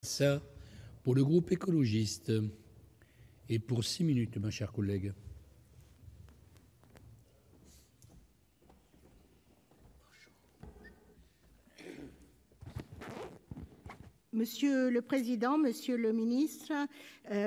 Ça, pour le groupe écologiste. Et pour 6 minutes, ma chère collègue. Monsieur le Président, Monsieur le Ministre,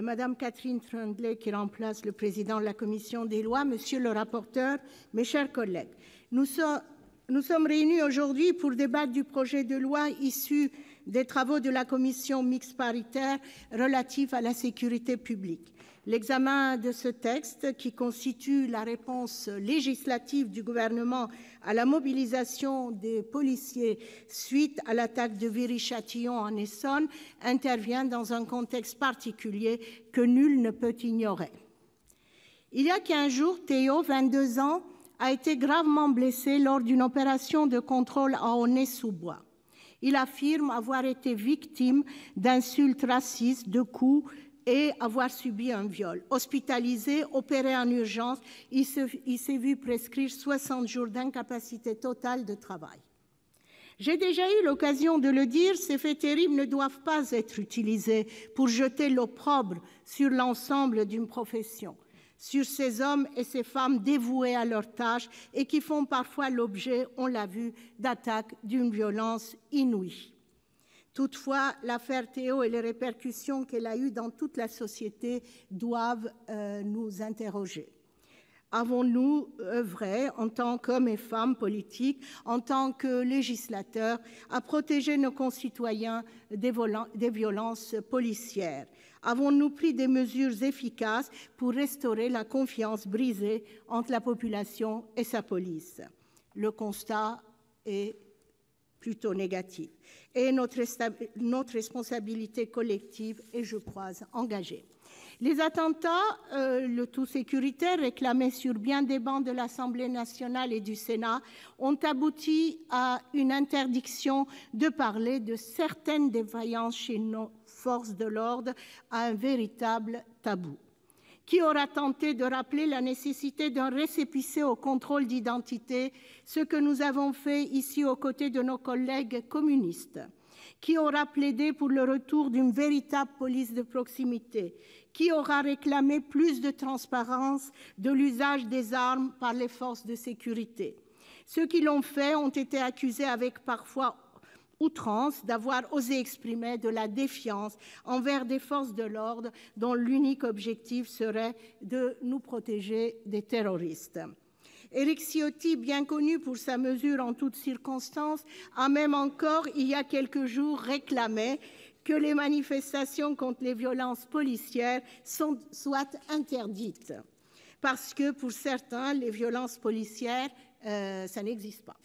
Madame Catherine Troendlé, qui remplace le Président de la Commission des lois, Monsieur le rapporteur, mes chers collègues, nous sommes réunis aujourd'hui pour débattre du projet de loi issu des travaux de la commission mixte paritaire relative à la sécurité publique. L'examen de ce texte, qui constitue la réponse législative du gouvernement à la mobilisation des policiers suite à l'attaque de Viry-Châtillon en Essonne, intervient dans un contexte particulier que nul ne peut ignorer. Il y a 15 jours, Théo, 22 ans, a été gravement blessé lors d'une opération de contrôle à Aulnay-sous-Bois. Il affirme avoir été victime d'insultes racistes, de coups et avoir subi un viol. Hospitalisé, opéré en urgence, il s'est vu prescrire 60 jours d'incapacité totale de travail. J'ai déjà eu l'occasion de le dire, ces faits terribles ne doivent pas être utilisés pour jeter l'opprobre sur l'ensemble d'une profession, sur ces hommes et ces femmes dévoués à leur tâche et qui font parfois l'objet, on l'a vu, d'attaques d'une violence inouïe. Toutefois, l'affaire Théo et les répercussions qu'elle a eues dans toute la société doivent nous interroger. Avons-nous œuvré, en tant qu'hommes et femmes politiques, en tant que législateurs, à protéger nos concitoyens des violences policières? Avons-nous pris des mesures efficaces pour restaurer la confiance brisée entre la population et sa police? Le constat est plutôt négatif. Et notre responsabilité collective est, je crois, engagée. Les attentats, le tout sécuritaire, réclamés sur bien des bancs de l'Assemblée nationale et du Sénat, ont abouti à une interdiction de parler de certaines défaillances chez nos forces de l'ordre, à un véritable tabou. Qui aura tenté de rappeler la nécessité d'un récépissé au contrôle d'identité, ce que nous avons fait ici aux côtés de nos collègues communistes? Qui aura plaidé pour le retour d'une véritable police de proximité? Qui aura réclamé plus de transparence de l'usage des armes par les forces de sécurité? Ceux qui l'ont fait ont été accusés avec parfois outrance d'avoir osé exprimer de la défiance envers des forces de l'ordre dont l'unique objectif serait de nous protéger des terroristes. Éric Ciotti, bien connu pour sa mesure en toutes circonstances, a même encore, il y a quelques jours, réclamé que les manifestations contre les violences policières soient interdites. Parce que, pour certains, les violences policières, ça n'existe pas.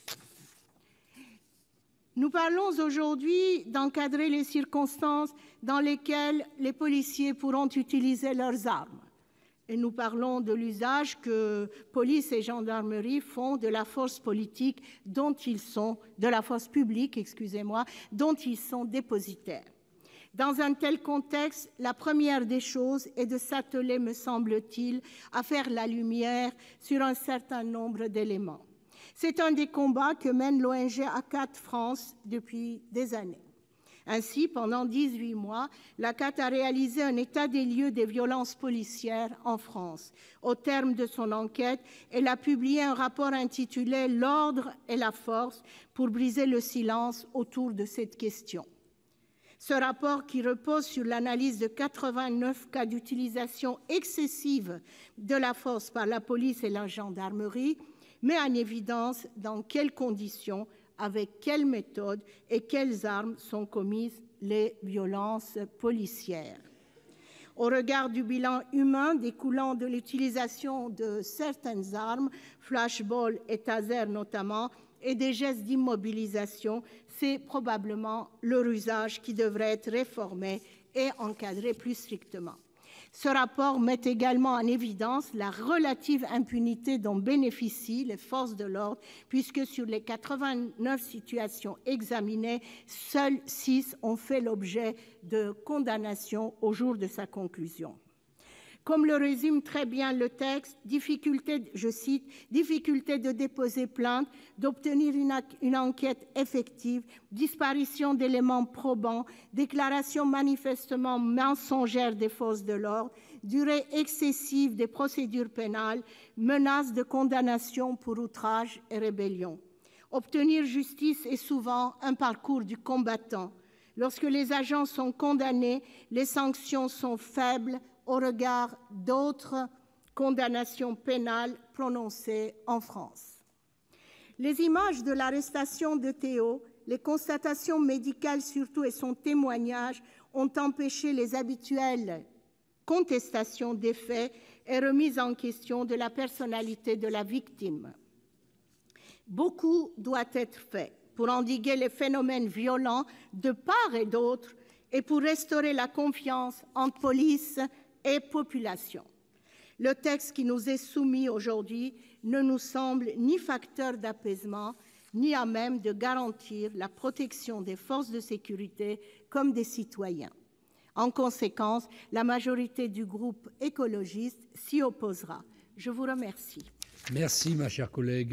Nous parlons aujourd'hui d'encadrer les circonstances dans lesquelles les policiers pourront utiliser leurs armes. Et nous parlons de l'usage que police et gendarmerie font de la force politique dont ils sont, de la force publique, dont ils sont dépositaires. Dans un tel contexte, la première des choses est de s'atteler, me semble-t-il, à faire la lumière sur un certain nombre d'éléments. C'est un des combats que mène l'ONG ACAT France depuis des années. Ainsi, pendant 18 mois, l'ACAT a réalisé un état des lieux des violences policières en France. Au terme de son enquête, elle a publié un rapport intitulé « L'ordre et la force » pour briser le silence autour de cette question. Ce rapport, qui repose sur l'analyse de 89 cas d'utilisation excessive de la force par la police et la gendarmerie, met en évidence dans quelles conditions, avec quelles méthodes et quelles armes sont commises les violences policières. Au regard du bilan humain découlant de l'utilisation de certaines armes, flashballs et tasers notamment, et des gestes d'immobilisation, c'est probablement leur usage qui devrait être réformé et encadré plus strictement. Ce rapport met également en évidence la relative impunité dont bénéficient les forces de l'ordre, puisque sur les 89 situations examinées, seules 6 ont fait l'objet de condamnations au jour de sa conclusion. Comme le résume très bien le texte, je cite, « difficulté de déposer plainte, d'obtenir une enquête effective, disparition d'éléments probants, déclaration manifestement mensongère des forces de l'ordre, durée excessive des procédures pénales, menace de condamnation pour outrage et rébellion. Obtenir justice est souvent un parcours du combattant. Lorsque les agents sont condamnés, les sanctions sont faibles au regard d'autres condamnations pénales prononcées en France. » Les images de l'arrestation de Théo, les constatations médicales surtout et son témoignage ont empêché les habituelles contestations des faits et remises en question de la personnalité de la victime. Beaucoup doit être fait pour endiguer les phénomènes violents de part et d'autre et pour restaurer la confiance entre police et population. Le texte qui nous est soumis aujourd'hui ne nous semble ni facteur d'apaisement, ni à même de garantir la protection des forces de sécurité comme des citoyens. En conséquence, la majorité du groupe écologiste s'y opposera. Je vous remercie. Merci, ma chère collègue.